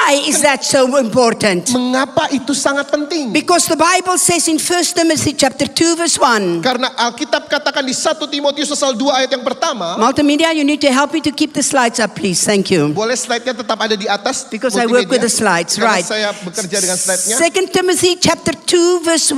Why is that so important? Mengapa itu sangat penting? Because the Bible says in 1 Timothy chapter 2 verse 1. Karena Alkitab katakan di 1 Timotius pasal 2 ayat yang pertama. Multimedia, you need to help me to keep the slides up, please. Thank you. Boleh slide-nya tetap ada di atas. Because I work with the slides, Karena right? saya bekerja dengan slide-nya. 2 Timothy chapter 2 verse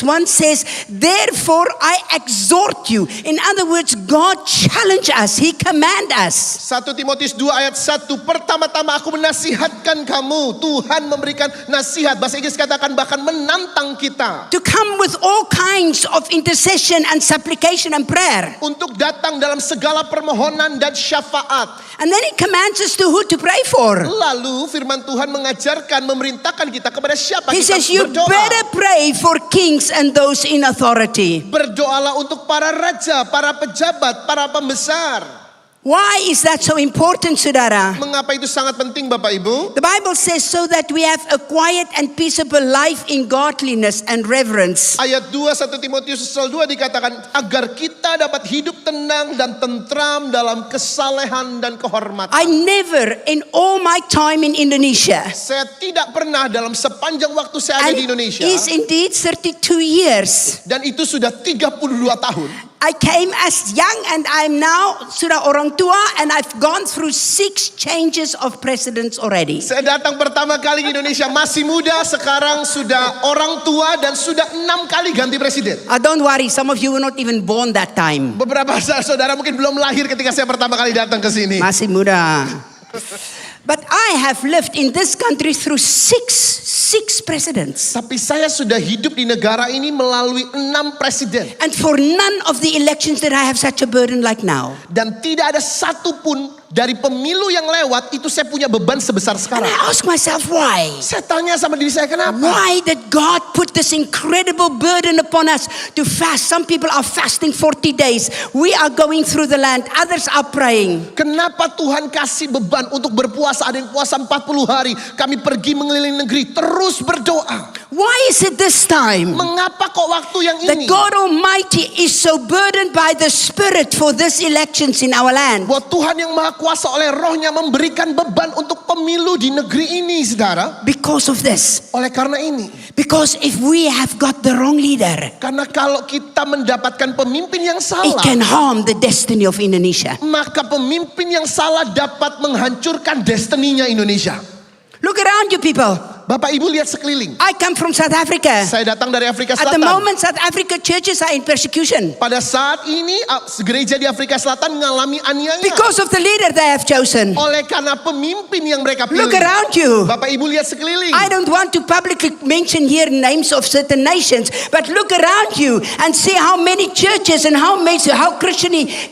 1 says, therefore I exhort you. In other words, God challenge us. He command us. 1 Timotius 2 ayat 1. Pertama-tama aku menasihatkan kamu. Tuhan memberikan nasihat. Bahasa Inggris katakan bahkan menantang kita. To come with all kinds of intercession and supplication and prayer. Untuk datang dalam segala permohonan dan syafaat. And then he commands us to who to pray for. Lalu firman Tuhan mengajarkan, memerintahkan kita kepada siapa He kita says you berdoa. better pray for kings and those in authority. Berdoalah untuk para raja, para pejabat, para pembesar. Why is that so important, saudara? Mengapa itu sangat penting Bapak Ibu? The Bible says so that we have a quiet and peaceable life in godliness and reverence. Ayat 2 1 Timotius pasal 2 dikatakan agar kita dapat hidup tenang dan tentram dalam kesalehan dan kehormatan. I never in all my time in Indonesia, Saya tidak pernah dalam sepanjang waktu saya ada and di Indonesia, is indeed 32 years. dan itu sudah 32 tahun. I came as young and I'm now sudah orang tua and I've gone through 6 changes of presidents already. Saya datang pertama kali ke Indonesia masih muda, sekarang sudah orang tua dan sudah 6 kali ganti presiden. Don't worry, some of you were not even born that time. Beberapa saudara mungkin belum lahir ketika saya pertama kali datang ke sini. Masih muda. But I have lived in this country through six presidents. Tapi saya sudah hidup di negara ini melalui 6 presiden. And for none of the elections that I have such a burden like now. Dan tidak ada satupun dari pemilu yang lewat itu saya punya beban sebesar And sekarang. I ask myself why? Saya tanya sama diri saya kenapa? Why did God put this incredible burden upon us to fast? Some people are fasting 40 days. We are going through the land. Others are praying. Kenapa Tuhan kasih beban untuk berpuasa? Ada yang puasa 40 hari. Kami pergi mengelilingi negeri terus berdoa. Why is it this time Mengapa kok waktu yang that ini? God Almighty is so burdened by the Spirit for these elections in our land? Bahwa Tuhan yang Maha Kuasa oleh rohnya memberikan beban untuk pemilu di negeri ini, saudara. Because of this. Oleh karena ini. Because if we have got the wrong leader, Karena kalau kita mendapatkan pemimpin yang it salah, can harm the destiny of Indonesia. maka pemimpin yang salah dapat menghancurkan destininya Indonesia. Look around you people. Bapak Ibu lihat sekeliling. I come from South Africa. Saya datang dari Afrika At the Selatan. moment, South Africa churches are in persecution Pada saat ini gereja di Afrika Selatan mengalami aniaya because of the leader they have chosen. oleh karena pemimpin yang mereka pilih. Look around you. Bapak Ibu lihat sekeliling. I don't want to publicly mention here names of certain nations, but look around you and see how many churches and how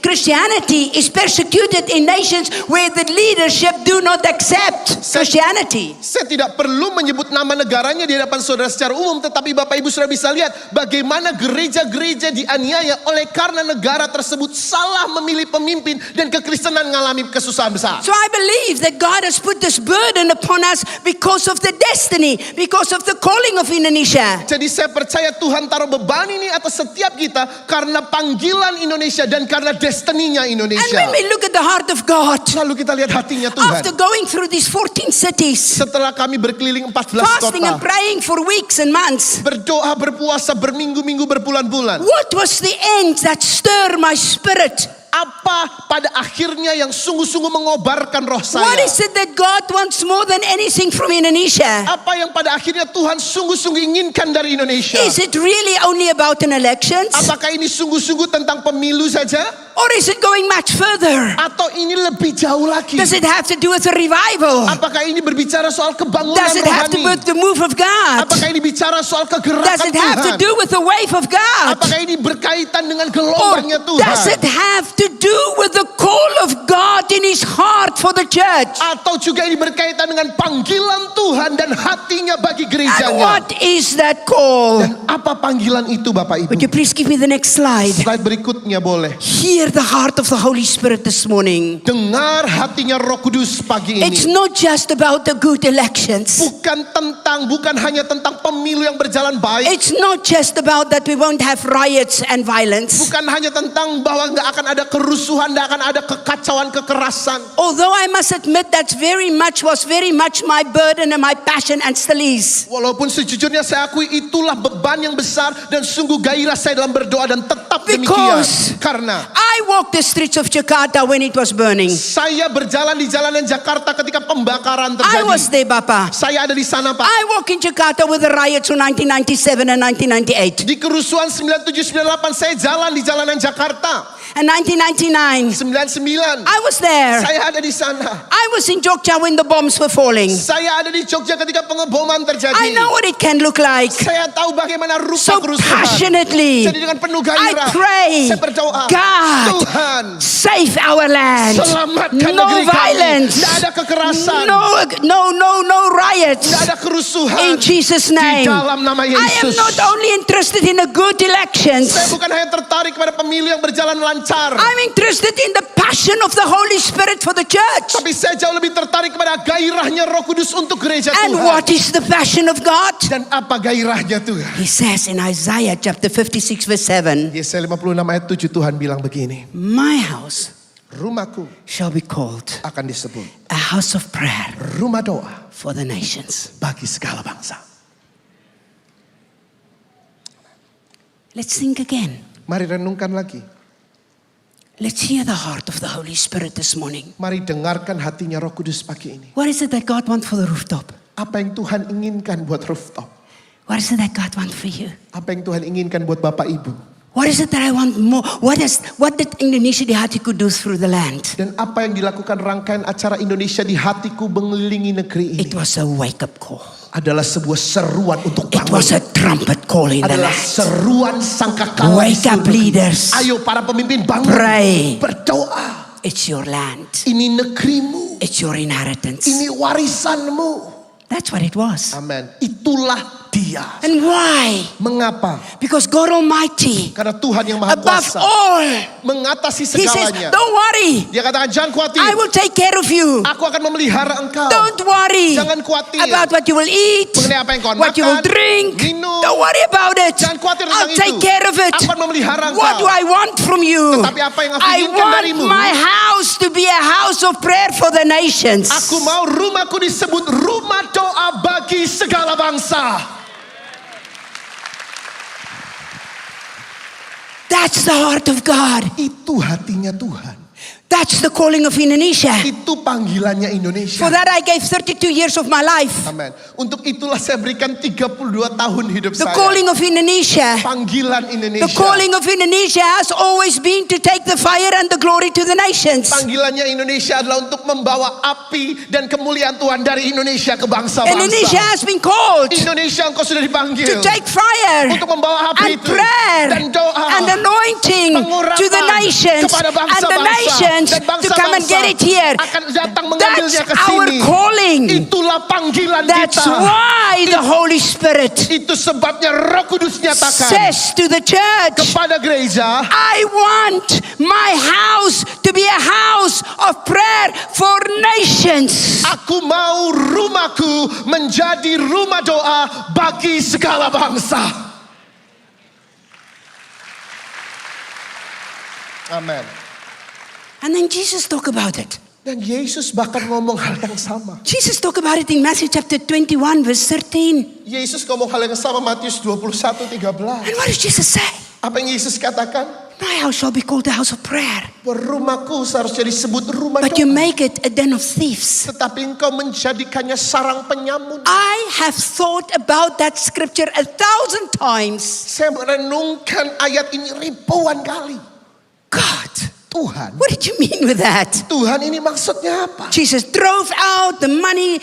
Christianity is persecuted in nations where the leadership do not accept Christianity. Saya tidak perlu menyebut nama negaranya di hadapan saudara secara umum, tetapi Bapak Ibu sudah bisa lihat bagaimana gereja-gereja dianiaya oleh karena negara tersebut salah memilih pemimpin dan kekristenan mengalami kesusahan besar. So I believe that God has put this burden upon us because of the destiny, because of the calling of Indonesia. Jadi saya percaya Tuhan taruh beban ini atas setiap kita karena panggilan Indonesia dan karena destininya And Indonesia. when we look at the heart of God, Lalu kita lihat hatinya Tuhan. after going through these 14 cities, Setelah kami berkeliling 14 fasting and kota, praying for weeks and months, berdoa, berpuasa, berminggu-minggu, berbulan-bulan. what was the end that stirred my spirit? Apa pada akhirnya yang sungguh-sungguh mengobarkan roh What saya? is it that God wants more than anything from Indonesia? Apa yang pada akhirnya Tuhan sungguh-sungguh inginkan dari Indonesia? Is it really only about an elections? Apakah ini sungguh-sungguh tentang pemilu saja? Or is it going much further? Atau ini lebih jauh lagi? Does it have to do with a revival? Apakah ini berbicara soal kebangunan Does it have to do rohani? with the move of God? Apakah ini bicara soal Does kegerakan it have to Tuhan? do with the wave of God? Apakah ini berkaitan dengan Or gelombangnya does it Tuhan? have to do with the call of God in His heart for the church? Atau juga ini berkaitan dengan panggilan Tuhan dan hatinya bagi And gerejanya? what is that call? Dan apa panggilan itu Bapak Ibu? Would you please give me the next slide? Slide berikutnya boleh. Hear Hear the heart of the Holy Spirit this morning. Dengar hatinya Roh Kudus pagi It's ini. not just about the good elections. Bukan hanya tentang pemilu yang berjalan baik. It's not just about that we won't have riots and violence. Bukan hanya tentang bahwa nggak akan ada kerusuhan, nggak akan ada kekacauan, kekerasan. Although I must admit that was very much my burden and my passion and still is. Walaupun sejujurnya saya akui itulah beban yang besar dan sungguh gairah saya dalam berdoa dan tetap demikian. Because Karena I walked the streets of Jakarta when it was burning. saya berjalan di jalanan Jakarta ketika pembakaran I was terjadi. there, Papa. Saya ada di sana, Pak. I walk in Jakarta with the riots of 1997 and 1998. Di kerusuhan 9798 saya jalan di jalanan Jakarta. And 1999, 99 I was there. saya ada di sana. I was in Jogja when the bombs were falling. Saya ada di Jogja ketika pengeboman terjadi. I know what it can look like. Saya tahu bagaimana rupa So kerusuhan. passionately, Jadi dengan penuh I gairah pray, saya berdoa, God, Tuhan, save our land. selamatkan No negeri kami. violence. Tidak ada kekerasan. No riots. Tidak ada kerusuhan. In Jesus' Di name. dalam nama I am Yesus. not only interested in the good elections. Saya bukan hanya tertarik pada pemilu yang berjalan lancar. I'm interested in the passion of the Holy Spirit for the church. Tapi saya jauh lebih tertarik kepada gairahnya Roh Kudus untuk gereja And Tuhan. what is the passion of God? Dan apa gairahnya Tuhan? He says in Isaiah chapter 56 verse 7, Yesaya 56 ayat 7 Tuhan bilang begini. my house Rumahku shall be called akan disebut a house of prayer rumah doa for the nations. bagi segala bangsa. Let's think again. Mari renungkan lagi. Let's hear the heart of the Holy Spirit this morning. Mari dengarkan hatinya Roh Kudus pagi ini. What is it that God wants for the rooftop? Apa yang Tuhan inginkan buat rooftop? What is it that God wants for you? Apa yang Tuhan inginkan buat Bapak Ibu? What is it that I want more? What did Indonesia di hatiku do through the land? Dan apa yang dilakukan rangkaian acara Indonesia di hatiku mengelilingi negeri ini? It was a wake-up call. Adalah sebuah seruan untuk It was bangun. a trumpet call in the Adalah land. seruan sangkakala. di Wake up, seluruh negeri. leaders. Ayo para pemimpin bangun. Pray. Berdoa. It's your land. Ini negerimu. It's your inheritance. Ini warisanmu. That's what it was. Amin. Itulah dia. And why? Mengapa? Because God Almighty, Karena Tuhan yang Maha above Kuasa all, mengatasi He says, segalanya. don't worry. Dia katakan jangan khawatir. I will take care of you. Aku akan memelihara engkau. Don't worry Jangan khawatir. about what you will eat, Mengenai apa yang kau what you will makan, drink. minum. Don't worry about it. Jangan khawatir tentang I'll take itu. care of it. Aku akan memelihara What do engkau. I want from you? Tetapi apa yang aku I inginkan want darimu? my house to be a house of prayer for the nations. Aku mau rumahku disebut rumah doa bagi segala bangsa. That's the heart of God. Itu hatinya Tuhan. That's the calling of Indonesia. Itu panggilannya Indonesia. For that I gave 32 years of my life. Amin. Untuk itulah saya berikan 32 tahun hidup The saya. calling of Indonesia. Panggilan Indonesia. The calling of Indonesia has always been to take the fire and the glory to the nations. Panggilannya Indonesia adalah untuk membawa api dan kemuliaan Tuhan dari Indonesia ke bangsa-bangsa. Indonesia has been called Indonesia engkau sudah dipanggil to take fire untuk membawa api and itu prayer dan doa and anointing pengurapan to the nations, kepada and the bangsa-bangsa nations dan to come and get it here. akan datang That's mengambilnya ke our sini. calling. Itulah panggilan That's kita. why the Holy Spirit Itu sebabnya Roh Kudus nyatakan says to the church, kepada gereja, I want my house to be a house of prayer for nations. aku mau rumahku menjadi rumah doa bagi segala bangsa. Amin. And then Jesus talk about it. Dan Yesus bahkan ngomong hal yang sama. Jesus talk about it in Matthew chapter 21 verse 13. Yesus ngomong hal yang sama Matius 21:13. And what does Jesus say? Apa yang Yesus katakan? My house shall be called a house of prayer, Rumahku seharusnya disebut rumah but you doa. make it a den of thieves. Tetapi engkau menjadikannya sarang penyamun. I have thought about that scripture 1,000 times. Saya merenungkan ayat ini ribuan kali. God, Tuhan, what did you mean with that? Tuhan ini maksudnya apa? Jesus drove out the money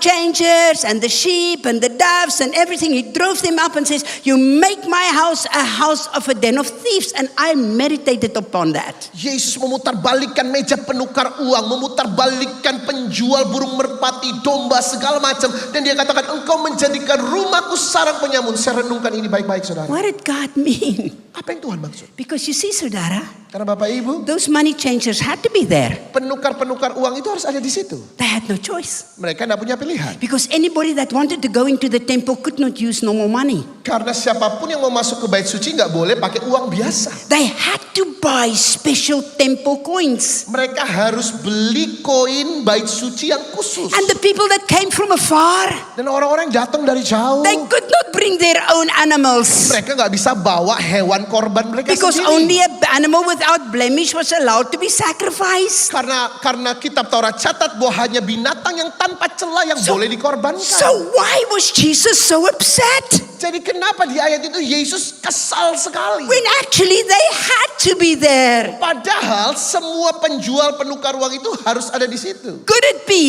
changers and the sheep and the doves and everything. He drove them up and says, you make my house a house of a den of thieves. And I meditated upon that. Yesus memutarbalikkan meja penukar uang, memutarbalikkan penjual burung merpati, domba, segala macam. Dan dia katakan, engkau menjadikan rumahku sarang penyamun. Saya renungkan ini baik-baik saudara. What did God mean? Apa yang Tuhan maksud? Because you see, saudara, Karena Bapak Ibu, those money changers had to be there. penukar-penukar uang itu harus ada di situ. They had no choice. Mereka tidak punya pilihan. Because anybody that wanted to go into the temple could not use normal money. Karena siapapun yang mau masuk ke bait suci nggak boleh pakai uang biasa. They had to buy special temple coins. Mereka harus beli koin bait suci yang khusus. And the people that came from afar, Dan orang-orang yang datang dari jauh, they could not bring their own animals. mereka nggak bisa bawa hewan korban mereka Because sendiri. only an animal without blemish was allowed to be sacrificed. Karena kitab Taurat catat bahwa hanya binatang yang tanpa celah yang boleh dikorbankan. So why was Jesus so upset? Jadi kenapa di ayat itu Yesus kesal sekali? When actually they had to be there. Padahal semua penjual penukar uang itu harus ada di situ. Could it be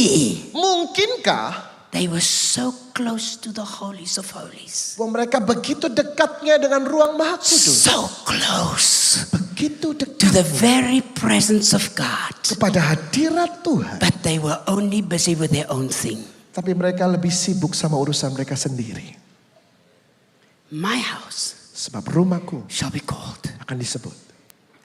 Mungkinkah they were so close to the holies of holies? bahwa mereka begitu dekatnya dengan ruang maha kudus? So close Begitu to dekat the very presence of God. kepada hadirat Tuhan. But they were only busy with their own thing. Tapi mereka lebih sibuk sama urusan mereka sendiri. My house Sebab rumahku shall be called akan disebut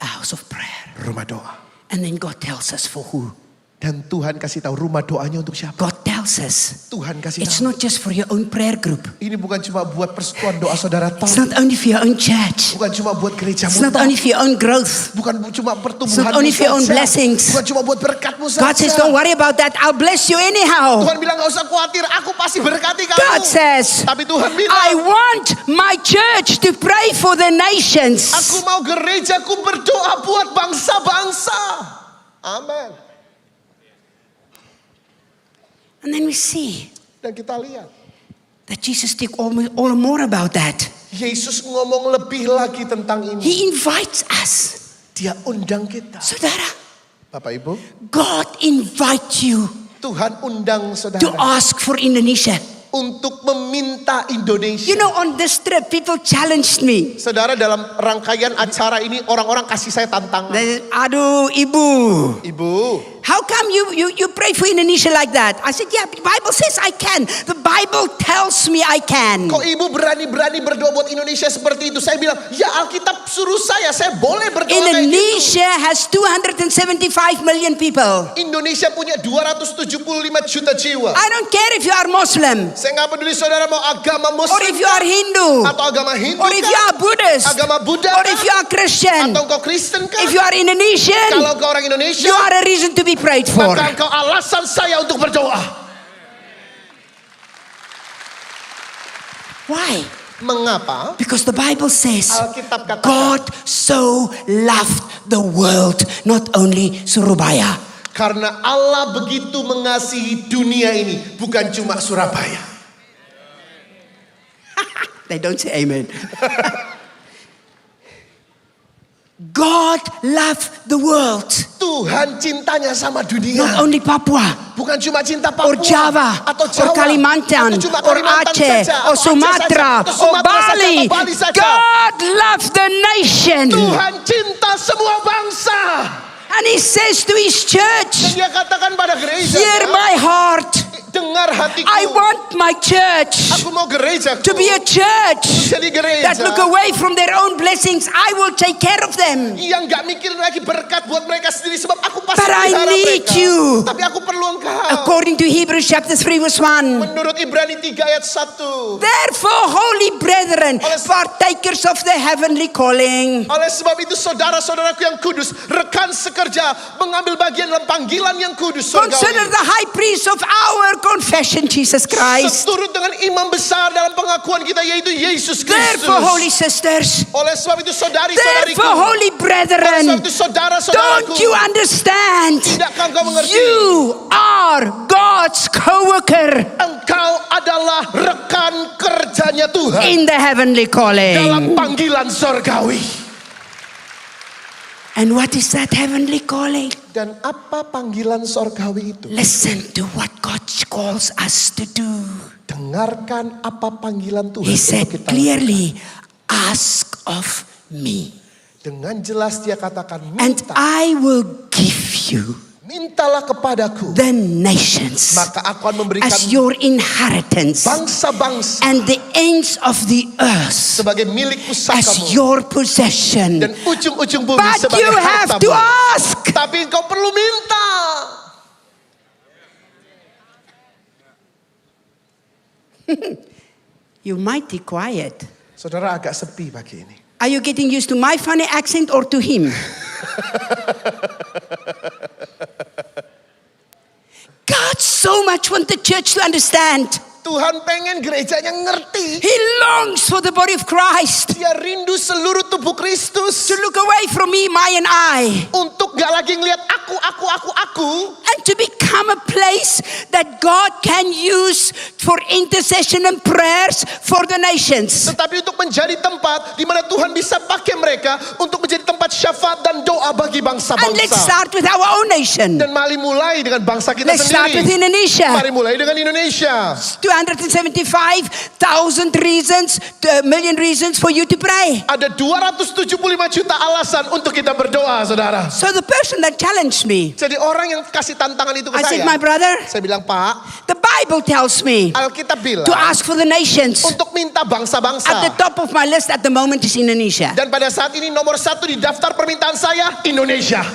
a house of prayer. rumah doa. And then God tells us for who? Dan Tuhan kasih tahu rumah doanya untuk siapa. God tells us Tuhan kasih it's tahu. not just for your own prayer group. Ini bukan cuma buat persekutuan doa saudara It's tahu. not only for your own church. Bukan cuma buat gerejamu. It's not only for your own growth. Bukan cuma It's pertumbuhan. not only for your own blessings. Bukan cuma buat berkatmu saja. God says, don't worry about that. I'll bless you anyhow. Tuhan bilang gak usah khawatir, aku pasti berkati kamu. God says, Tapi Tuhan bilang, I want my church to pray for the nations. aku mau gerejaku berdoa buat bangsa-bangsa. Amin. And then we see Dan kita lihat, that Jesus speaks all more about that. Yesus ngomong lebih lagi tentang ini. He invites us. Dia undang kita. Saudara, Bapak Ibu, God invites you Tuhan undang to saudara ask for Indonesia. untuk meminta Indonesia. You know, on this trip, people challenged me. Saudara, dalam rangkaian acara ini orang-orang kasih saya tantangan. They said, aduh, ibu, Ibu, how come you pray for Indonesia like that? I said, yeah, the Bible says I can. The Bible tells me I can. kok ibu berani-berani berdoa buat Indonesia seperti itu? Saya bilang, ya Alkitab suruh saya boleh berdoa kayak gitu. Indonesia has 275 million people. Indonesia punya 275 juta jiwa. I don't care if you are Muslim, Saya nggak peduli saudara mau agama or Muslim if you are Hindu, atau agama Hindu or if you kah? are Buddhist, Agama Buddha or if you kah? are Christian, Atau kau Kristen kah? if you are Indonesian, Kalau kau orang Indonesia, you are a reason to be prayed for. maka kau alasan saya untuk berdoa. Why? Mengapa? Because the Bible says Alkitab katakan, God so loved the world, not only Surabaya. karena Allah begitu mengasihi dunia ini, bukan cuma Surabaya. They don't say amen. God loved the world, Tuhan cintanya sama dunia. not only Papua, Bukan cuma cinta Papua or Java, atau or Jawa, Kalimantan, atau cuma or Kalimantan Aceh, saja, or atau Aceh Sumatra, saja, atau or Sumatera saja, Bali. atau Bali saja. God loves the nation. Tuhan cinta semua bangsa. And He says to His Dan church, dia katakan pada gereja, hear my heart. dengar hatiku. I want my church Aku mau gerejaku to be a church jadi gereja that look away from their own blessings. I will take care of them. yang gak mikirin lagi berkat buat mereka sendiri, sebab aku pasti But I pelihara need mereka. you. Tapi aku perlu engkau. According to Hebrews chapter 3 verse 1. Menurut Ibrani 3 ayat 1. Therefore, holy brethren, partakers of the heavenly calling, Oleh sebab itu saudara-saudaraku yang kudus, rekan sekerja, mengambil bagian dalam panggilan yang kudus consider surgawi. the high priest of our confession, Jesus Christ. Seturut dengan imam besar dalam pengakuan kita, yaitu Yesus Kristus. Therefore, holy sisters, Oleh sebab itu saudari-saudariku, therefore, holy oleh brethren, sebab itu saudara-saudaraku, don't you understand? tidakkah engkau mengerti? You are God's co-worker Engkau adalah rekan kerjanya Tuhan in the heavenly dalam calling. panggilan surgawi. And what is that heavenly calling? Dan apa panggilan surgawi itu? Listen to what God calls us to do. Dengarkan apa panggilan Tuhan He untuk said kita. clearly, ask of me, Dengan jelas dia katakan, and minta I will give you. mintalah kepadaku, the nations maka aku akan memberikan as your inheritance bangsa-bangsa and the ends of the earth sebagai milik as pusakamu your possession. dan ujung-ujung bumi But sebagai you have to hartamu. ask. Tapi engkau perlu minta. You might be quiet. Saudara agak sepi pagi ini. Are you getting used to my funny accent or to him? God so much wants the church to understand. Tuhan pengen gerejanya ngerti. He longs for the body of Christ Dia rindu seluruh tubuh Kristus to look away from me, my and I, untuk gak lagi ngelihat aku. and to become a place that God can use for intercession and prayers for the nations. Tetapi untuk menjadi tempat di mana Tuhan bisa pakai mereka untuk menjadi tempat syafaat dan doa bagi And let's bangsa-bangsa. start with our own nation. Dan mari mulai dengan bangsa kita Let's start with sendiri. Indonesia. Mari mulai dengan Indonesia. 275,000 reasons, million reasons for you to pray. Ada 275 juta alasan untuk kita berdoa, saudara. So the person that challenged me, Jadi orang yang kasih tantangan itu ke I said, saya. my brother, Saya bilang, Pak, the Bible tells me Alkitab bilang to ask for the nations. untuk minta At the bangsa-bangsa. top of my list at the moment is Indonesia. Dan pada saat ini nomor 1 di daftar permintaan saya, Indonesia.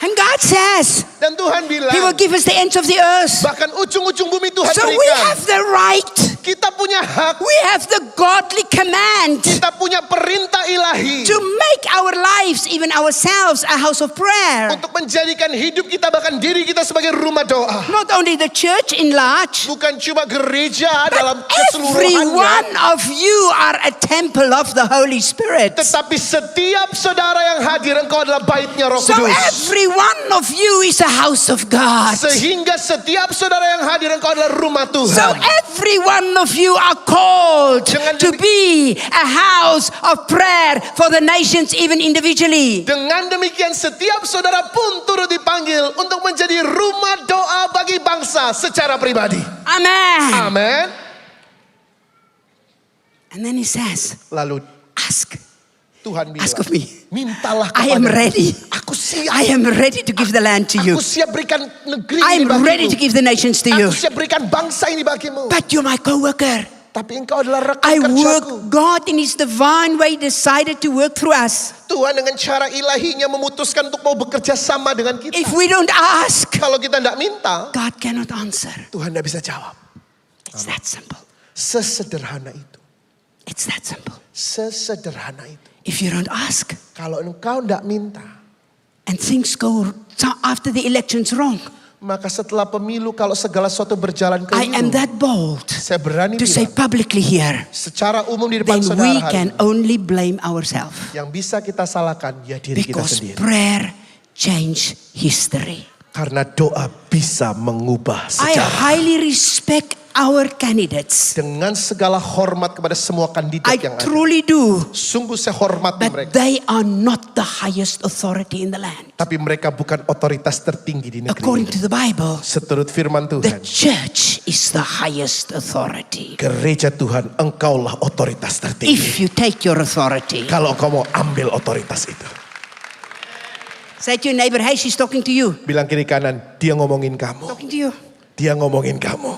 And God says Dan Tuhan bilang, He will give us the ends of the earth. bahkan ujung-ujung bumi Tuhan So we berikan. have the right, Kita punya hak, we have the godly command kita punya perintah ilahi to make our lives, even ourselves, a house of prayer. untuk menjadikan hidup kita bahkan diri kita sebagai rumah doa. Not only the church in large, Bukan cuma gereja dalam but every keseluruhannya, one of you are a temple of the Holy Spirit. tetapi setiap saudara yang hadir engkau adalah baitnya Roh So Kudus. every one of you is a house of God. Sehingga setiap saudara yang hadir engkau adalah rumah So Tuhan. every one of you are called Dengan to be a house of prayer for the nations, even individually. Dengan demikian setiap saudara pun turut dipanggil untuk menjadi rumah doa bagi bangsa secara pribadi. Amen. Amin. And then he says, Lalu ask. Tuhan bilang, Ask of me. mintalah I am kepadaku. ready. Aku siap. I am ready to give the land to you. Aku siap berikan negeri I ini am ready to bagimu. give the nations to you. Aku siap berikan bangsa ini bagimu. But you're my co-worker. Tapi engkau adalah I rekan work, kerjaku. God in His divine way decided to work through us. Tuhan dengan cara ilahinya memutuskan untuk mau bekerja sama dengan kita. If we don't ask, Kalau kita tidak minta, God cannot answer. Tuhan tidak bisa jawab. It's that simple. Sesederhana itu. It's that simple. Sesederhana itu. If you don't ask Kalau engkau tidak minta, and things go after the elections wrong, maka setelah pemilu kalau segala sesuatu berjalan I am keliru, that bold saya berani to say bilang publicly here, secara umum di depan then saudara we hari can ini, only blame ourselves. yang bisa kita salahkan ya diri kita Because sendiri. prayer change history. Karena doa bisa mengubah I sejarah. highly respect our candidates. Dengan segala hormat kepada semua kandidat I yang ada. truly do. Sungguh saya hormati But mereka. they are not the highest authority in the land. Tapi mereka bukan otoritas tertinggi di negeri According ini. to the Bible, Seturut firman the Tuhan, church is the highest authority. gereja Tuhan engkaulah otoritas tertinggi. If you take your authority. Kalau kau mau ambil otoritas itu. Say to your neighbor, hey, she's talking to you. Bilang kiri kanan, dia ngomongin kamu. Talking to you. Dia ngomongin kamu.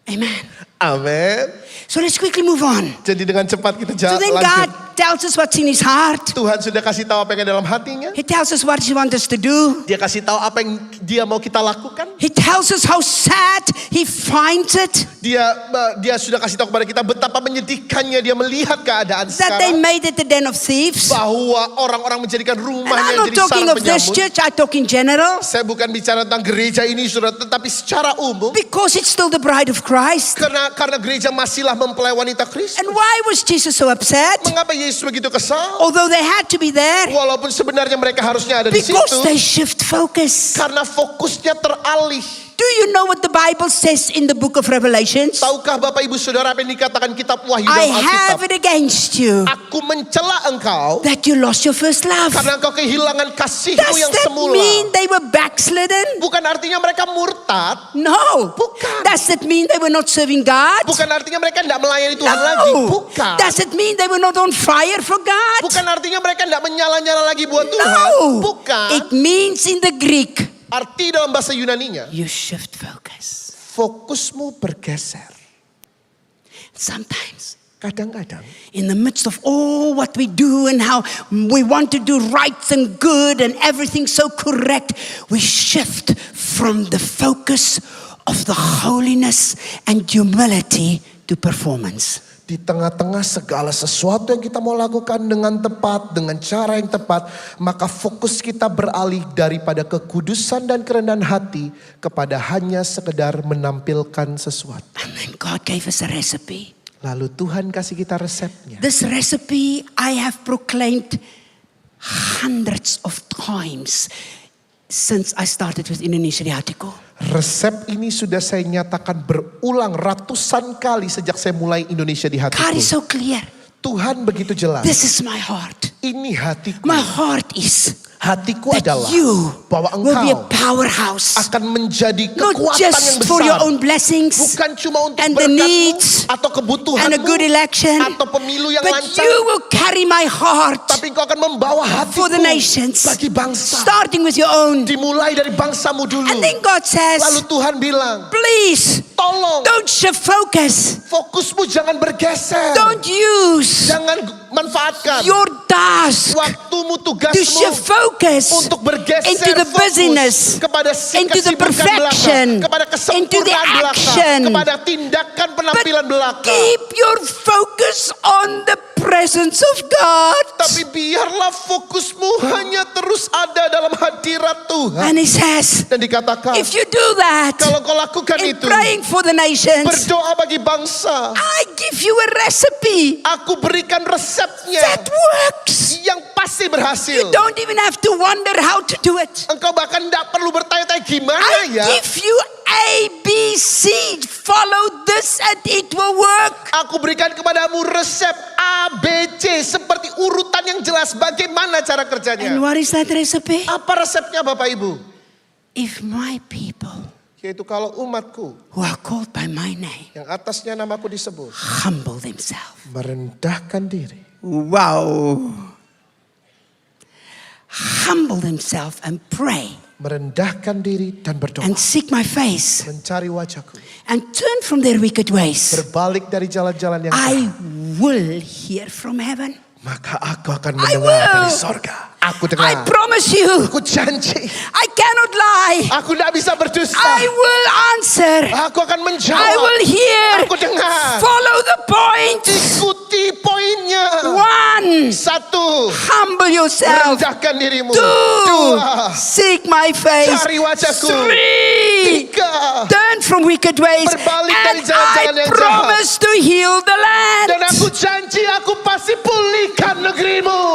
Amen. Amin. So let's quickly move on. Jadi dengan cepat kita So jalan then lanjut. God tells us what's in His heart. Tuhan sudah kasih tahu apa yang ada dalam hatinya. He tells us what He wants us to do. Dia kasih tahu apa yang dia mau kita lakukan. He tells us how sad He finds it Dia sudah kasih tahu kepada kita betapa menyedihkannya dia melihat keadaan that they sekarang. made it a den of thieves. Bahwa orang-orang menjadikan And rumahnya I'm not jadi talking sarang of this penyamun. church, I talk in general. Saya bukan bicara tentang gereja ini saudara, tetapi secara umum. Because it's still the bride of Christ. Karena gereja masihlah mempelai wanita Kristus. And why was Jesus so upset? Mengapa Yesus begitu kesal? Although they had to be there. Walaupun sebenarnya mereka harusnya ada di Because situ. they shift focus. Karena fokusnya teralih. Do you know what the Bible says in the book of Revelations? Tahukah Bapak Ibu Saudara apa yang dikatakan kitab Wahyu I dalam have Alkitab? it against you Aku mencela engkau that you lost your first love. karena engkau kehilangan kasihmu Does yang that semula. mean they were backslidden? Bukan artinya mereka murtad. No. Bukan. Does it mean they were not serving God? Bukan artinya mereka tidak melayani Tuhan lagi. No. Bukan. Does it mean they were not on fire for God? Bukan artinya mereka tidak menyala-nyala lagi buat Tuhan. No. Bukan. It means in the Greek, Arti dalam bahasa Yunaninya, you shift focus. fokusmu bergeser. Sometimes, Kadang-kadang in the midst of all what we do and how we want to do right and good and everything so correct, we shift from the focus of the holiness and humility to performance. di tengah-tengah segala sesuatu yang kita mau lakukan dengan tepat, dengan cara yang tepat, maka fokus kita beralih daripada kekudusan dan kerendahan hati kepada hanya sekedar menampilkan sesuatu. And then God gave us a recipe. Lalu Tuhan kasih kita resepnya. This recipe I have proclaimed hundreds of times since I started with Indonesia di Hatiku. Resep ini sudah saya nyatakan berulang ratusan kali sejak saya mulai Indonesia di God hatiku. is so clear. Tuhan begitu jelas. This is my heart. Ini hatiku. My heart is Hatiku that adalah you bahwa will be a engkau powerhouse. akan menjadi Not kekuatan yang just for your besar. own blessings Bukan cuma untuk and the berkatmu needs atau kebutuhanmu and a good election, atau pemilu yang but lancar. you will carry my heart Tapi engkau akan membawa hatiku for the nations, bagi bangsa. starting with your own. Dimulai dari bangsamu dulu. And then God says, Lalu Tuhan bilang, please tolong don't shift focus. fokusmu jangan bergeser. Don't use Jangan manfaatkan your task waktumu, to tugasmu shift focus untuk bergeser into the fokus busyness, kepada into the kesibukan perfection, belaka, kepada into the kesempurnaan belaka, action. kepada tindakan But penampilan belaka. keep your focus on the presence of God. Tapi biarlah fokusmu hanya terus ada dalam hadirat Tuhan. And he says, Dan dikatakan, if you do that, kalau kau lakukan in itu, praying for the nations, berdoa bagi bangsa, I give you a recipe aku berikan resepnya that works. yang pasti You berhasil. don't even have to wonder how to do it. Engkau bahkan tidak perlu bertanya-tanya gimana I ya. give you A, B, C. Follow this and it will work. Aku berikan kepadamu resep A, B, C seperti urutan yang jelas bagaimana cara And kerjanya. what is that recipe? Apa resepnya Bapak Ibu? If my people Yaitu kalau umatku who are called by my name yang atasnya namaku disebut humble themselves. merendahkan diri. Wow. Humble themselves and pray Merendahkan diri dan berdoa. and seek my face Mencari wajahku. and turn from their wicked ways. Berbalik dari jalan-jalan yang I jahat. will hear from heaven. Maka aku akan I mendengar will. dari sorga. Aku I dengar. promise you, Aku janji. I cannot lie. Aku tidak bisa berdusta. I will answer. Aku akan menjawab. I will hear. Aku dengar. Follow the point. Ikuti poinnya. 1. Satu. Humble yourself. Rendahkan dirimu. 2. Dua. Seek my face. Cari wajahku. 3. Tiga. Turn from wicked ways. Berbalik dari And jalan-jalan I yang promise to heal the land. Dan aku janji aku pasti pulihkan negerimu.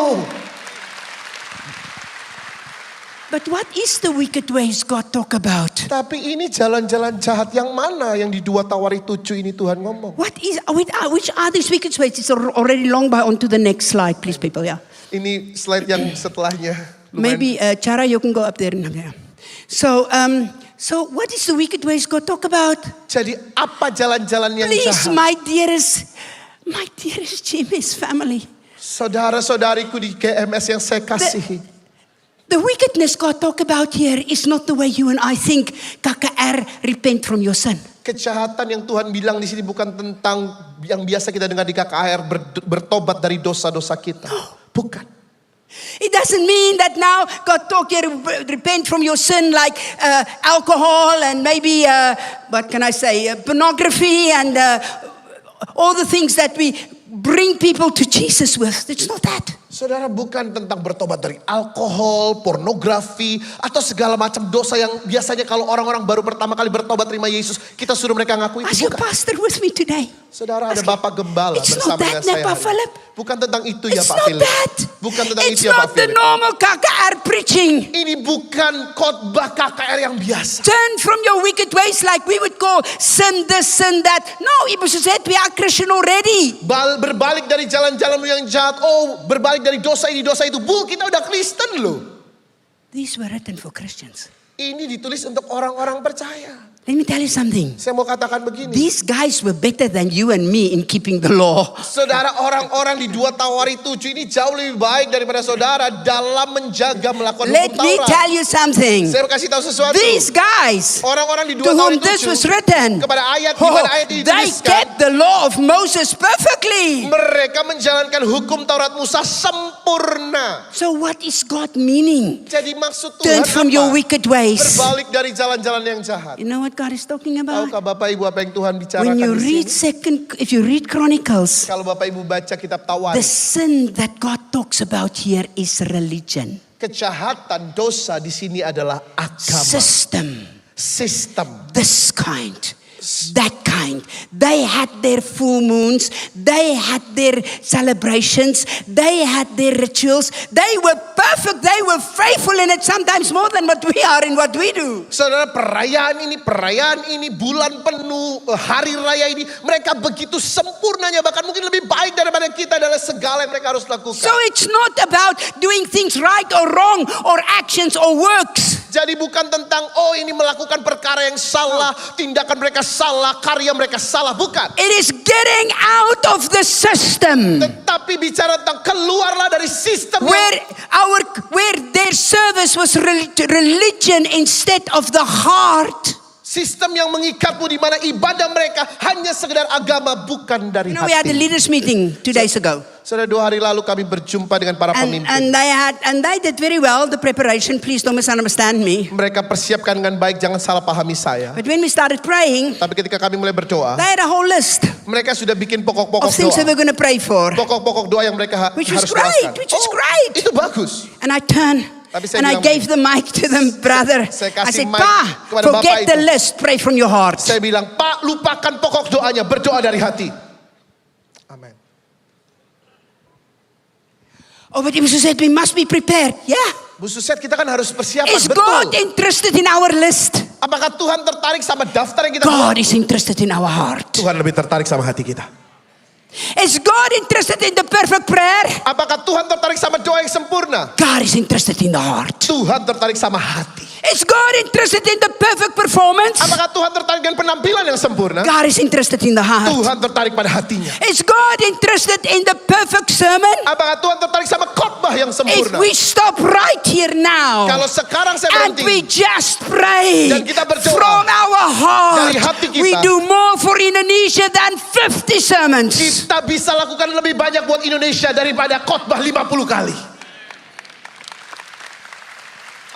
But what is the wicked ways God talk about? Tapi ini jalan-jalan jahat yang mana yang di 2 Tawari 7 ini Tuhan ngomong. Which are these wicked ways? It's already long by. On to the next slide, please, people. Yeah. Ini slide yang setelahnya. Lumayan. Maybe Chara, you can go up there. So what is the wicked ways God talk about? Jadi apa jalan-jalan yang Please, jahat? my dearest Jimmy's family. Saudara-saudariku di GMS yang saya kasihi. The wickedness God talk about here is not the way you and I think. KKR, repent from your sin. Kejahatan yang Tuhan bilang di sini bukan tentang yang biasa kita dengar di KKR bertobat dari dosa-dosa kita. Bukan. It doesn't mean that now God talk here, repent from your sin like alcohol and maybe, what can I say, pornography and all the things that we bring people to Jesus with. It's not that. Saudara, bukan tentang bertobat dari alkohol, pornografi, atau segala macam dosa yang biasanya kalau orang-orang baru pertama kali bertobat terima Yesus, kita suruh mereka ngaku itu. Was your Bukan. pastor with me today? Saudara, ada Bapak Gembala It's bersama not dengan that, saya. Pak hari ini. Philip. Bukan tentang itu ya It's Pak not Philip. that. Bukan tentang It's itu ya Pak not the Philip. normal KKR preaching. Ini bukan khotbah KKR yang biasa. Turn from your wicked ways like we would call sin this, sin that. No, Ibu said we are Christian already. Berbalik dari jalan-jalanmu yang jahat. Oh, berbalik dari dosa ini, dosa itu. Bu, kita udah Kristen loh. These were written for Christians. Ini ditulis untuk orang-orang percaya. Let me tell you something. Saya mau katakan begini. These guys were better than you and me in keeping the law. Saudara, orang-orang di 2 Tawari 7 ini jauh lebih baik daripada saudara dalam menjaga melakukan Let hukum me Taurat. tell you something. Saya mau kasih tahu sesuatu. These guys Orang-orang di 2 to whom Tawari this 7 was written, kepada ayat di mana ayat ini they dituliskan, kept the law of Moses perfectly. mereka menjalankan hukum Taurat Musa sempurna. So what is God meaning? Jadi maksud Turn Tuhan from apa? your wicked ways. Berbalik dari jalan-jalan yang jahat. You know what God is talking about? Tahukah Bapak Ibu apa yang Tuhan bicarakan When you di read sini? if you read Chronicles, Kalau Bapak Ibu baca kitab the Tawari, sin that God talks about here is religion, kejahatan dosa di sini adalah agama, system, sistem. this kind, that kind. They had their full moons, they had their celebrations, they had their rituals. They were perfect, they were faithful in it, sometimes more than what we are in what we do. Saudara, perayaan ini, bulan penuh, hari raya ini, mereka begitu sempurnanya, bahkan mungkin lebih baik daripada kita dalam segala yang mereka harus lakukan. So it's not about doing things right or wrong or actions or works. Jadi bukan tentang, oh ini melakukan perkara yang salah, tindakan mereka salah, karya mereka salah, bukan. It is getting out of the system Tetapi bicara tentang keluarlah dari sistem where their service was religion instead of the heart. sistem yang mengikatmu di mana ibadah mereka hanya sekedar agama, bukan dari You know, we had a hati. leaders meeting 2 days ago. Saudara, 2 hari lalu kami berjumpa dengan para pemimpin. And they did very well the preparation. Please don't misunderstand me. Mereka persiapkan dengan baik, jangan salah pahami saya. But when we started praying, Tapi ketika kami mulai berdoa, they had a whole list mereka sudah bikin pokok-pokok of things that we're doa. going to pray for. Pokok-pokok doa yang mereka Which was harus great, doakan. which was great. Itu bagus. And I turned Tapi saya and I bilang, gave the mic to them, brother. Saya I kasih said, mic Pa, kepada forget Bapak the itu. list, pray from your heart. Saya bilang, Pak, lupakan pokok doanya, berdoa dari hati. Amin. Oh, but Ibu said we must be prepared. Yeah. Bu Suset, kita kan harus persiapan, Is betul. God interested in our list? Apakah Tuhan tertarik sama daftar yang kita God buat? is interested in our heart. Tuhan lebih tertarik sama hati kita. Is God interested in the perfect prayer? Apakah Tuhan tertarik sama doa yang sempurna? God is interested in the heart. Tuhan tertarik sama hati. Is God interested in the perfect performance? Apakah Tuhan tertarik dengan penampilan yang sempurna? God is interested in the heart. Tuhan tertarik pada hatinya. Is God interested in the perfect sermon? Apakah Tuhan tertarik sama khotbah yang If sempurna? we stop right here now Kalau sekarang saya and we berhenti just pray dan kita berdoa from our heart, dari hati kita, we do more for Indonesia than 50 sermons. kita bisa lakukan lebih banyak buat Indonesia daripada khotbah 50 kali.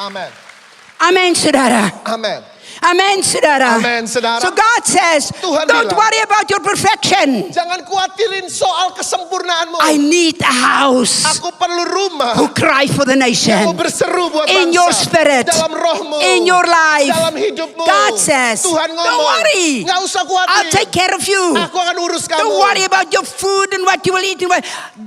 Amin. Amen, saudara. Amin. Amen, saudara. Amen, saudara. So God says, Tuhan don't bilang, worry about your perfection. Jangan khawatirin soal kesempurnaanmu. I need a house Aku perlu rumah who cry for the yang nation. mau berseru buat bangsa. In your spirit, dalam rohmu, in your life. dalam hidupmu. God says, Tuhan ngomong, don't worry. nggak usah khawatir. I'll take care of you. Aku akan urus kamu. Don't worry about your food and what you will eat.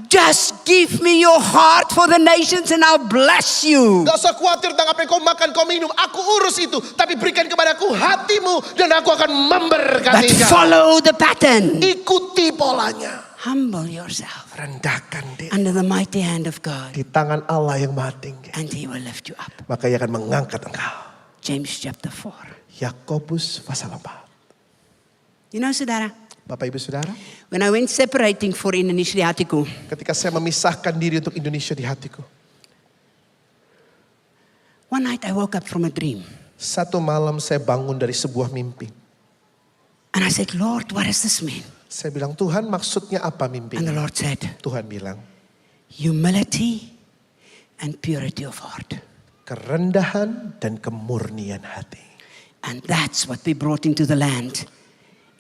Just give me your heart for the nations and I'll bless you. Gak usah khawatir tentang apa yang kau makan, kau minum. Aku urus itu. Tapi berikan kepadaku hatimu dan aku akan But memberkatinya. follow the pattern. Ikuti polanya. Humble yourself Rendahkan diri under the mighty hand of God di tangan Allah yang maha tinggi. and He will lift you up. Maka ia akan mengangkat engkau. James chapter 4. Yakobus pasal 4. You know, saudara, Bapak Ibu Saudara, when I went separating for Indonesia di hatiku, ketika saya memisahkan diri untuk Indonesia di hatiku, one night I woke up from a dream. satu malam saya bangun dari sebuah mimpi. And I said, Lord, what does this mean? Saya bilang, Tuhan maksudnya apa mimpi? And the Lord said, Tuhan bilang, humility and purity of heart. kerendahan dan kemurnian hati. And that's what we brought into the land,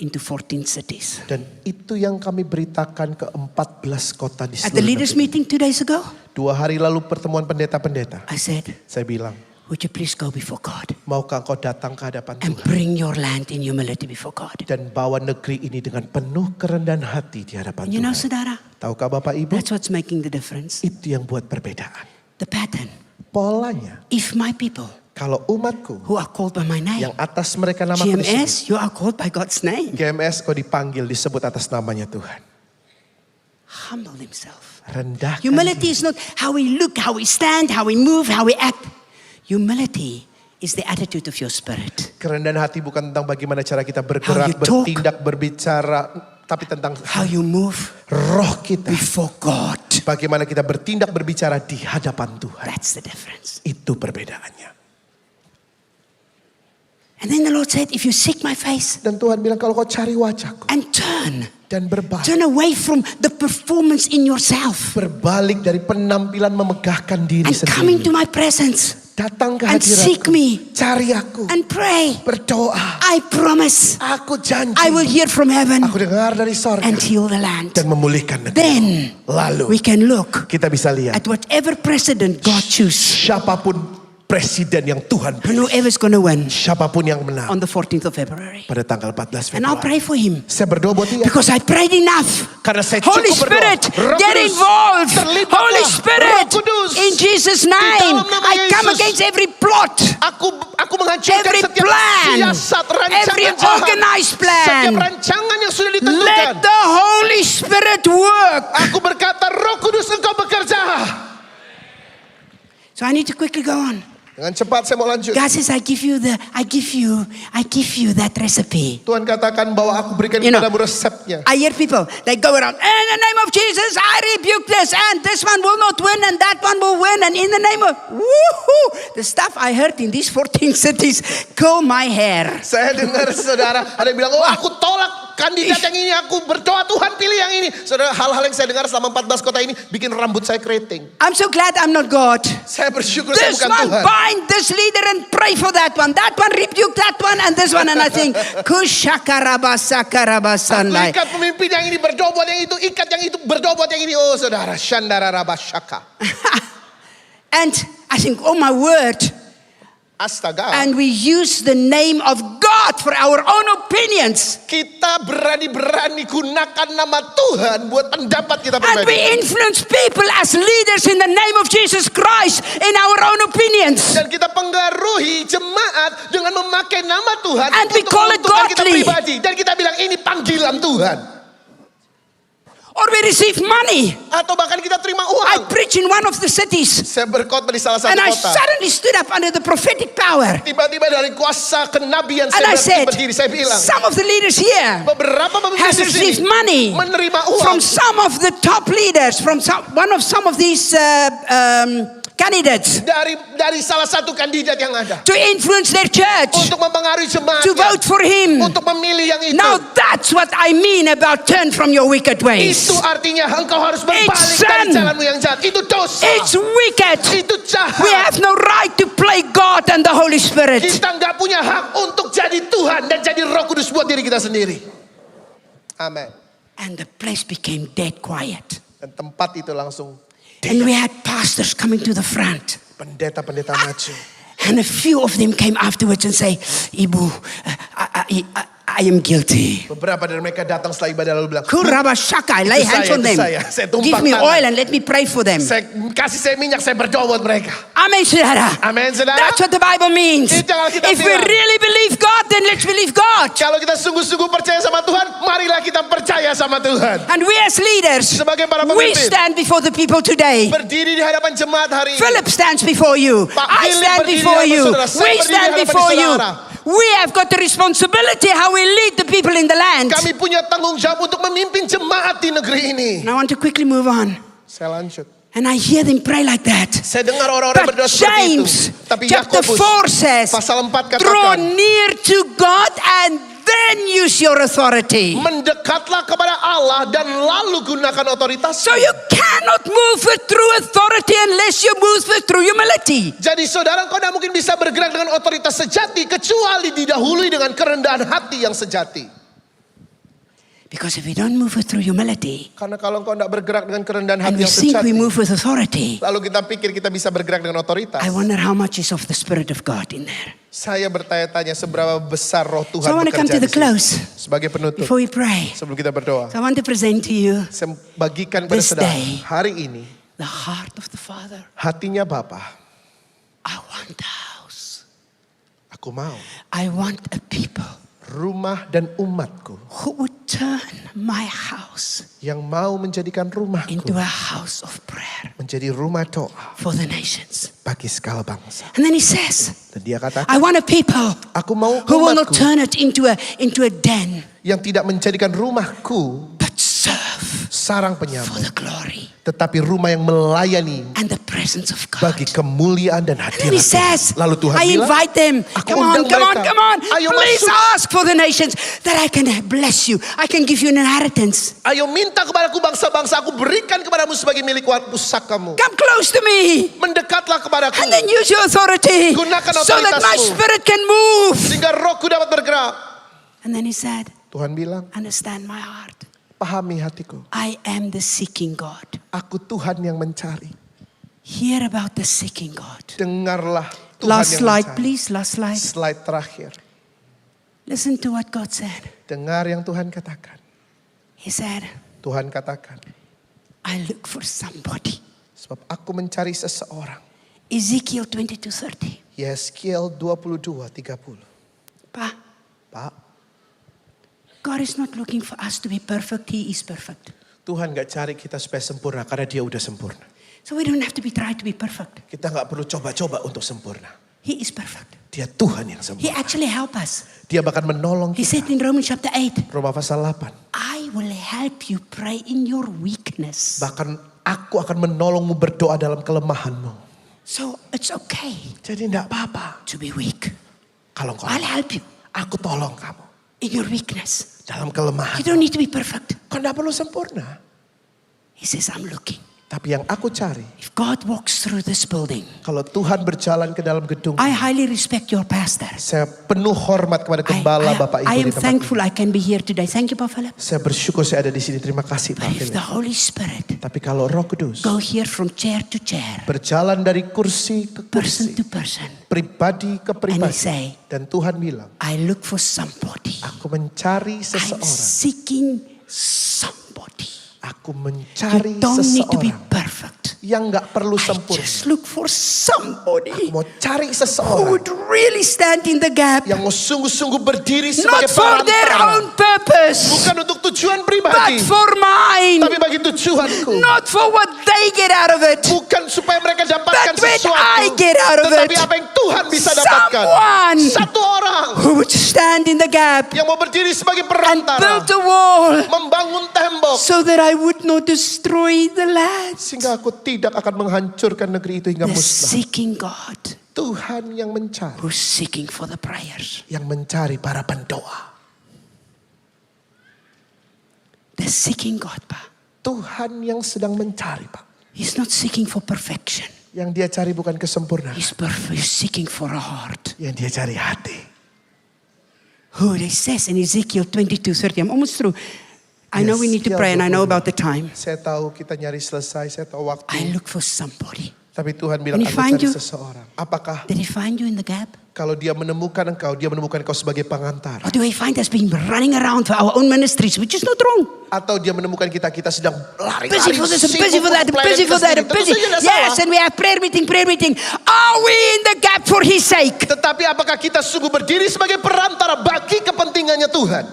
into 14 cities. Dan itu yang kami beritakan ke 14 kota di At the seluruh leaders negeri. meeting 2 days ago, 2 2 hari lalu pertemuan pendeta-pendeta. I said, Saya bilang, would you please go before God maukah engkau datang ke hadapan and Tuhan bring your land in humility before God? dan bawa negeri ini dengan penuh kerendahan hati di hadapan You know, Tuhan. Saudara, Tahukah Bapak Ibu? that's what's making the difference. Itu yang buat perbedaan. The pattern. Polanya, If my people kalau umatku who are called by my name, yang atas mereka namaku disebut, GMS, you are called by God's name, GMS kau dipanggil disebut atas namanya Tuhan. humble himself. Rendahkan Humility diri. is not how we look, how we stand, how we move, how we act. Humility is the attitude of your spirit. Kerendahan hati bukan tentang bagaimana cara kita How bergerak, you talk. bertindak, berbicara, tapi tentang How you move roh kita. before God. Bagaimana kita bertindak, berbicara di hadapan Tuhan. That's the difference. Itu perbedaannya. And then the Lord said, if you seek my face Dan Tuhan bilang kalau kau cari wajahku and turn dan berbalik. away from the performance in yourself Berbalik dari penampilan memegahkan diri and coming to sendiri. my presence Datang ke and seek hadiratku. me Cari aku. and pray, Berdoa. I promise Aku janji. I will hear from heaven Aku dengar dari sorga. and heal the land. Dan memulihkan negeri. Then Lalu we can look kita bisa lihat. at whatever president God chooses Siapapun presiden yang Tuhan and pilih. whoever's going to win Siapapun yang menang. on the 14th of February. Pada tanggal 14 And I'll Februari. pray for him Saya berdoa buat dia. because I prayed enough. Karena saya Holy cukup berdoa. Spirit, Roh get Kudus, involved. terlibatlah. Holy Spirit, Roh Kudus, in Jesus' di name, dalam nama I come Yesus. against every plot, Aku menghancurkan every setiap plan, siasat, rancangan every jahat. organized Setiap plan. rancangan yang sudah ditentukan. Let the Holy Spirit work. Aku berkata, Roh Kudus engkau bekerja. So I need to quickly go on. Dengan cepat saya mau lanjut. God says, I give you that recipe. Tuhan katakan bahwa aku berikan You know, kepadamu resepnya. I hear people, they go around, in the name of Jesus, I rebuke this, and this one will not win, and that one will win, and in the name of, woohoo, the stuff I heard in these 14 cities, curl my hair. Saya dengar saudara ada yang bilang, oh aku tolak kandidat yang ini, aku berdoa Tuhan pilih yang ini. Saudara, hal-hal yang saya dengar selama 14 kota ini bikin rambut saya keriting. I'm so glad I'm not God. Saya bersyukur saya This bukan one Tuhan. bind this leader and pray for that one rebuke that one, and this one, and I think, Aku kushakarabasakarabasanai. ikat pemimpin yang ini, berdoa buat yang itu, ikat yang itu, berdoa buat yang ini. Oh saudara, Shandara Rabashaka. And I think, oh my word. Astaga. And we use the name of God for our own opinions. Kita berani-berani gunakan nama Tuhan buat pendapat kita And we pribadi. influence people as leaders in the name of Jesus Christ in our own opinions. Dan kita pengaruhi jemaat dengan memakai nama Tuhan And we untuk call it menentukan kita godly. pribadi. Dan kita bilang ini panggilan Tuhan. Or we receive money. Atau bahkan kita terima I uang. preach in one of the cities. Saya berkhotbah di salah satu And I kota. suddenly stood up under the prophetic power. Tiba-tiba dari kuasa kenabian And saya I said, berdiri. Saya bilang, some of the leaders here beberapa pemimpin has di received sini money menerima uang from some of the top leaders, from some of these candidates dari salah satu kandidat yang ada to influence their church, untuk mempengaruhi jemaat, to vote for him. untuk memilih yang itu. Now that's what I mean about turn from your wicked ways. Itu artinya engkau harus berbalik It's dari sin. jalanmu yang jahat. Itu dosa. It's wicked. Itu jahat. We have no right to play God and the Holy Spirit. Kita nggak punya hak untuk jadi Tuhan dan jadi Roh Kudus buat diri kita sendiri. Amin. And the place became dead quiet. Dan tempat itu langsung And we had pastors coming to the front. pendeta-pendeta maju. And a few of them came afterwards and say, Ibu, I am guilty. Beberapa dari mereka datang setelah ibadah lalu bilang, Kurabashaka, I lay Itu hands saya, on itu them. saya tumpang Give me tangan. oil and let me pray for them. kasih saya minyak, saya berdoa buat mereka. Amen, saudara. Amin, saudara. That's what the Bible means. Itu yang Alkitab If we bilang. really believe God, then let's believe God. Kalau kita sungguh-sungguh percaya sama Tuhan, marilah kita percaya sama Tuhan. And we as leaders, Sebagai para we pemimpin, stand before the people today. berdiri di hadapan jemaat hari ini. Philip stands before you. Pak I Philip stand berdiri di before hadapan you. saudara. Saya We berdiri di stand hadapan before you. saudara. We have got the responsibility how we lead the people in the land. Kami punya tanggung jawab untuk memimpin jemaat di negeri ini. And I want to quickly move on. Saya lanjut. And I hear them pray like that. Saya dengar orang-orang But berdoa seperti itu. James Tapi chapter Yakobus 4 says, pasal 4 draw katakan, near to God and then use your authority. mendekatlah kepada Allah dan lalu gunakan otoritas. So you cannot move it through authority unless you move it through humility. Jadi saudara, kau tidak mungkin bisa bergerak dengan otoritas sejati kecuali didahului dengan kerendahan hati yang sejati. Because if we don't move through humility Karena kalau engkau tidak bergerak dengan kerendahan and hati we yang think we sejati, move with authority, lalu kita pikir kita bisa bergerak dengan otoritas. I wonder how much is of the Spirit of God in there. Saya bertanya-tanya seberapa besar roh Tuhan So I want to come bekerja to the di sini. close Sebagai penutup, before we pray. sebelum kita berdoa, So I want to present to you saya bagikan kepada This saudara day. hari ini the heart of the Father. hatinya Bapa. I want a house. Aku mau I want a people rumah dan umatku who would turn my house yang mau menjadikan rumahku into a house of prayer menjadi rumah doa for the nations. bagi segala bangsa. And then he says, Dan dia katakan, I want a people aku mau who will not umatku turn it into a den, yang tidak menjadikan rumahku but serve sarang for penyambut, the glory tetapi rumah yang melayani and the presence of God. bagi kemuliaan dan And then he hadirat says, Tuhan. Lalu Tuhan I bilang, invite them. aku Come on, undang come on, mereka. come on. Ayo Please masuk. ask for the nations that I can bless you. I can give you an inheritance. Ayo minta kepadaku bangsa-bangsa, aku berikan kepadamu sebagai milik pusakamu. Come close to me. Mendekatlah kepadaku, And then use your authority Gunakan so that my otoritasmu. spirit can move. sehingga rohku dapat bergerak. And then he said, Tuhan bilang, understand my heart. pahami hatiku. I am the seeking God. Aku Tuhan yang mencari. Hear about the seeking God. Dengarlah Tuhan Last yang slide, mencari. please. Last slide. Slide terakhir. Listen to what God said. Dengar yang Tuhan katakan. He said, Tuhan katakan, I look for somebody. sebab aku mencari seseorang. Ezekiel 22:30. Yeskiel 22:30. Pa, Pak, God is not looking for us to be perfect. He is perfect. Tuhan gak cari kita supaya sempurna karena dia udah sempurna. So we don't have to be trying to be perfect. Kita gak perlu coba-coba untuk sempurna. He is perfect. Dia Tuhan yang He sempurna. actually help us. Dia bahkan menolong He kita. said in Romans chapter 8, Roma pasal 8. I will help you pray in your weakness. Bahkan aku akan menolongmu berdoa dalam kelemahanmu. So it's okay Jadi gak apa-apa. to be weak. Kalau kau I'll help you aku tolong kamu. in your weakness. Dalam kelemahan. You don't need to be perfect. Kau gak perlu sempurna. He says, I'm looking. Tapi yang aku cari. If God walks through this building, Kalau Tuhan berjalan ke dalam gedung. I highly respect your pastor. Saya penuh hormat kepada gembala Bapak Ibu I di am tempat thankful ini. I can be here today. Thank you, Pak Philip. Saya bersyukur saya ada di sini. Terima kasih Pak But if Philip. the Holy Spirit Tapi kalau Roh Kudus go here from chair to chair, berjalan dari kursi ke person kursi, to person, pribadi ke and he pribadi, say, dan Tuhan bilang, I look for somebody. aku mencari I'm seseorang. seeking somebody. Aku mencari You don't need to be seseorang perfect. yang gak perlu I sempurna. just look for somebody Aku mau cari who seseorang would really stand in the gap, yang mau sungguh-sungguh berdiri not sebagai for their perantara. own purpose, Bukan untuk tujuan but pribadi, for mine. tapi bagi tujuanku. Not for what they get out of it, Bukan supaya mereka dapatkan but when sesuatu, I get out of tetapi it. apa yang Tuhan bisa dapatkan. Someone Satu orang who would stand in the gap yang mau berdiri sebagai and perantara, build a wall membangun tembok, so that I would not destroy the land. sehingga aku tidak akan menghancurkan negeri itu hingga The musnah. seeking God Tuhan yang mencari, who's seeking for the prayers. yang mencari para pendoa. The seeking God, Pa. Tuhan yang sedang mencari, Pak. He's not seeking for perfection. Yang dia cari bukan kesempurnaan, He's seeking for a heart. yang dia cari hati. Who it says in Ezekiel 22:30. I'm almost through. I know we need to pray and I know about the time. Saya tahu kita nyari selesai, saya tahu I waktu. look for somebody. Tapi Tuhan bilang, When he aku find cari you- seseorang. Apakah Did he find you in the gap? kalau dia menemukan engkau, dia menemukan engkau sebagai pengantara? Or do he find us being running around for our own ministries, which is not wrong? Atau dia menemukan kita sedang lari-lari, Busy for this, sibuk busy for that, untuk busy for that, pelayanan busy. sendiri. Tentu saja tidak Yes, salah. and we have prayer meeting. Are we in the gap for his sake? Tetapi apakah kita sungguh berdiri sebagai perantara bagi kepentingannya Tuhan?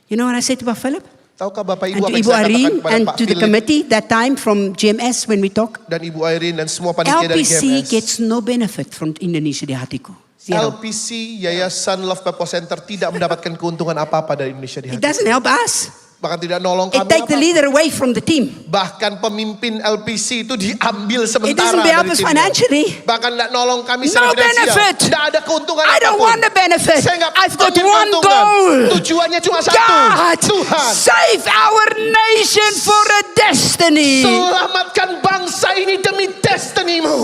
You know what I said to Pak Philip? Tahukah Bapak And Ibu to apa yang Ibu saya katakan Irene kepada and Pak to the Philip committee that time from GMS when we talk? dan Ibu Irene dan semua panitia dari LPC GMS? gets no benefit from Indonesia di hatiku. Zero. LPC, Yayasan Love Purpose Center, tidak mendapatkan keuntungan apa-apa dari Indonesia di It hati. doesn't help us. Bahkan tidak nolong It kami take the apa. leader away from the team. Bahkan pemimpin LPC itu diambil sementara It doesn't help dari us timnya. financially. Bahkan tidak nolong kami No secara finansial. benefit. Tidak ada keuntungan I don't apapun. want the benefit. Saya nggak I've got pengen one keuntungan. goal. Tujuannya cuma satu. God, Tuhan, save our nation for a destiny. selamatkan bangsa ini demi destinimu.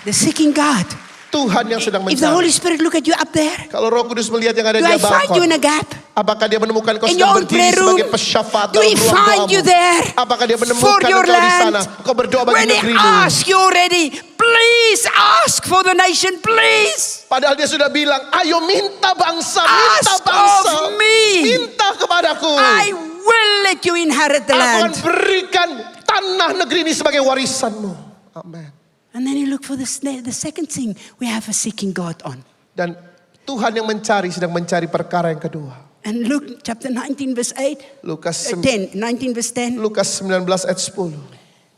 The seeking God Tuhan yang sedang If the Holy mencari. Spirit look at you up there, Kalau Roh Kudus melihat yang ada do di I find you in balkon, a gap? apakah dia menemukan kau In sedang your own berdiri prayer room? sebagai pesyafaat Do dalam we ruang find you doamu? there Apakah dia for menemukan your engkau di land? sana? Kau berdoa bagi When he negerimu. asks you already, please ask for the nation, please. Padahal dia sudah bilang, ayo minta bangsa, minta Ask bangsa. of me. Minta kepadaku. I will let you inherit the Aku akan land. berikan tanah negeri ini sebagai warisanmu. Amin. And then you look for the second thing we have a seeking God on. Dan Tuhan yang mencari sedang mencari perkara yang kedua. And Luke chapter 19 verse 8, Lukas 10, 19 verse 10. Lukas 19 ayat 10.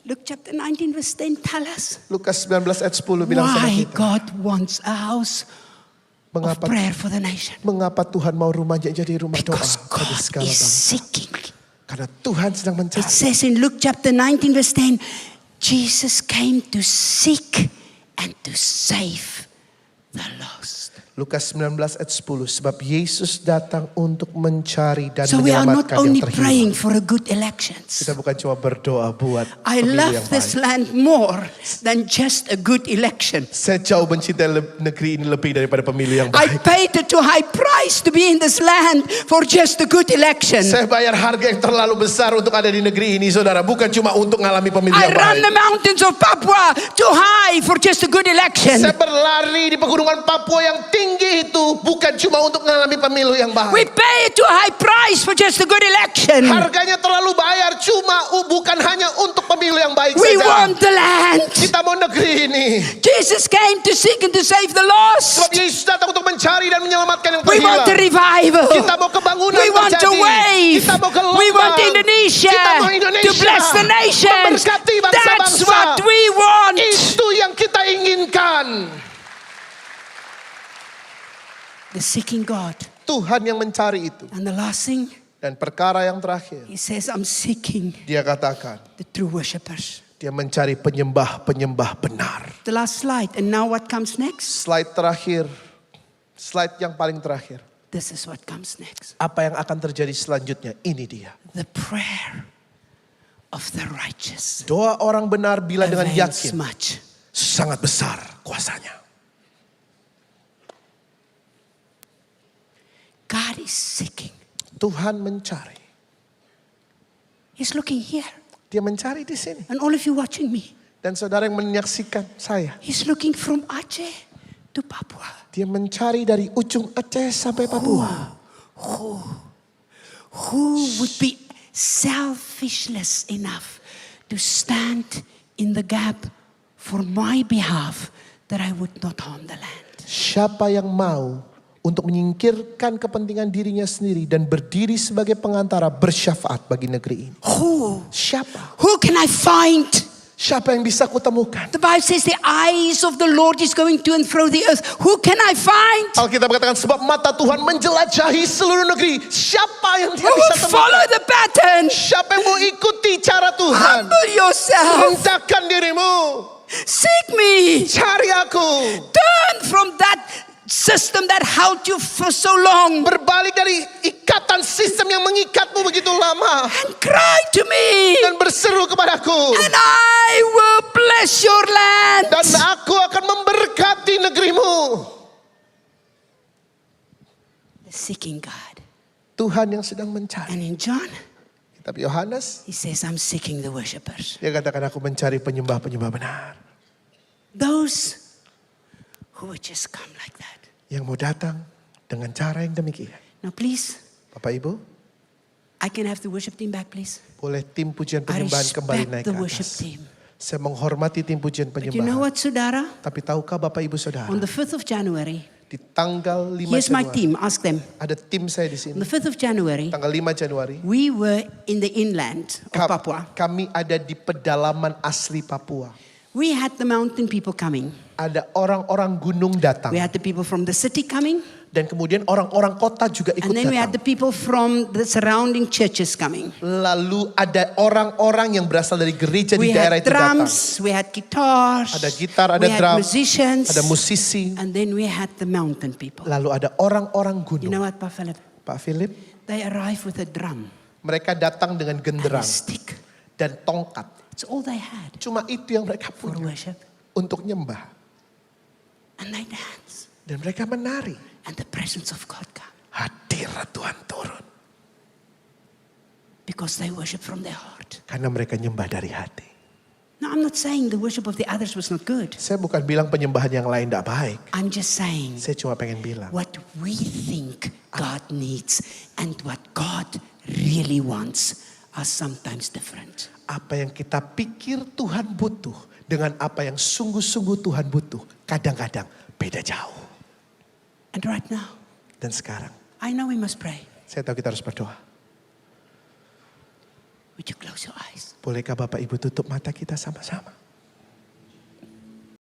Luke chapter 19 verse 10 tell us Lukas 19 ayat 10 bilang sama why kita. God wants a house of Mengapa prayer for the nation. Mengapa Tuhan mau rumahnya jadi rumah doa Because bagi God segala is bangsa? seeking. Karena Tuhan sedang It mencari. says in Luke chapter 19 verse 10, Jesus came to seek and to save the lost. Lukas 19 ayat 10. Sebab Yesus datang untuk mencari dan So we are not menyelamatkan yang only terhilang. praying for a good elections. Kita bukan cuma berdoa buat I pemilu love yang this baik. land more than just a good election. Saya jauh mencintai negeri ini lebih daripada pemilu yang I baik. paid a too high price to be in this land for just a good election. Saya bayar harga yang terlalu besar untuk ada di negeri ini, saudara. Bukan cuma untuk mengalami pemilu I yang run baik. the mountains of Papua too high for just a good election. Saya berlari di pegunungan Papua yang tinggi itu bukan cuma untuk mengalami pemilu yang We baik. pay a too high price for just a good election. Harganya terlalu bayar bukan hanya untuk pemilu yang baik We saja. want the land. Kita mau negeri ini. Jesus came to seek and to save the lost. Sebab Yesus datang untuk mencari dan menyelamatkan yang We want a terhilang. revival. Kita mau kebangunan We want a terjadi. wave. Kita mau gelombang. We want Indonesia Kita mau Indonesia to bless the nations. memberkati That's bangsa-bangsa. what we want. Itu yang kita inginkan. The seeking God. Tuhan yang mencari itu. And the last thing, Dan perkara yang terakhir, he says, I'm seeking dia katakan, the true worshippers. dia mencari penyembah-penyembah benar. The last slide. And now what comes next? Slide terakhir, slide yang paling terakhir. This is what comes next. Apa yang akan terjadi selanjutnya? Ini dia. The prayer of the righteous Doa orang benar bila dengan avails yakin much. sangat besar kuasanya. God is seeking. Tuhan mencari. He's looking here. Dia mencari di sini. And all of you watching me, Dan saudara yang menyaksikan saya, he's looking from Aceh to Papua. dia mencari dari ujung Aceh sampai Papua. Who would be selfishness enough to stand in the gap for my behalf that I would not harm the land? Siapa yang mau untuk menyingkirkan kepentingan dirinya sendiri dan berdiri sebagai pengantara bersyafaat bagi negeri ini? Who? Siapa? Who can I find? Siapa yang bisa kutemukan? The Bible says the eyes of the Lord is going to and fro the earth. Who can I find? Alkitab katakan sebab mata Tuhan menjelajahi seluruh negeri. Siapa yang dia Who bisa will follow temukan? the pattern? Siapa yang mau ikuti cara Tuhan? Humble yourself. Rendahkan dirimu. Seek me. Cari aku. Turn from that system that held you for so long Berbalik dari ikatan sistem yang mengikatmu begitu lama. and cry to me. Dan berseru kepadaku. And I will bless your land. Dan aku akan memberkati negerimu. The seeking God. Tuhan yang sedang mencari. And in John, Kitab Yohanes, he says, I'm seeking the worshippers. dia katakan aku mencari penyembah-penyembah benar. Those who would just come like that. Yang mau datang dengan cara yang demikian. Now please, Bapak Ibu, I can have the worship team back please. boleh tim pujian I penyembahan kembali respect naik the ke worship atas. team. Saya menghormati tim pujian But you know penyembahan. what, Sudara? Tapi tahukah Bapak Ibu Saudara, On the 5th of January, di tanggal 5 here's my Januari, team, ask them. ada tim saya di On sini. the 5th of January, Tanggal 5 Januari, we were in the inland of Papua. kami ada di pedalaman asli Papua. We had the mountain people coming. Ada orang-orang gunung datang. We had the people from the city coming. Dan kemudian orang-orang kota juga ikut And then we had datang. the people from the surrounding churches coming. Lalu ada orang-orang yang berasal dari gereja We di daerah had itu datang. drums, we had guitars, Ada gitar, ada we had drum, musicians, ada musisi. and then we had the mountain people. Lalu ada orang-orang You gunung. know what, Pak Philip? Pak Philip, They arrived with a drum mereka datang dengan and a genderang stick. dan tongkat. It's all they had Cuma itu yang mereka for punya worship. untuk nyembah. And they dance. Dan mereka menari. And the presence of God comes. Hadirat Tuhan turun. Because they worship from their heart. Karena mereka nyembah dari hati. Now, I'm not saying the worship of the others was not good. Saya bukan bilang penyembahan yang lain tidak baik. I'm just saying Saya cuma pengen bilang. what we think God needs and what God really wants are sometimes different. Apa yang kita pikir Tuhan butuh dengan apa yang sungguh-sungguh Tuhan butuh kadang-kadang beda jauh. And right now, Dan sekarang I know we must pray. saya tahu kita harus berdoa. Would you close your eyes? Bolehkah Bapak Ibu tutup mata kita sama-sama?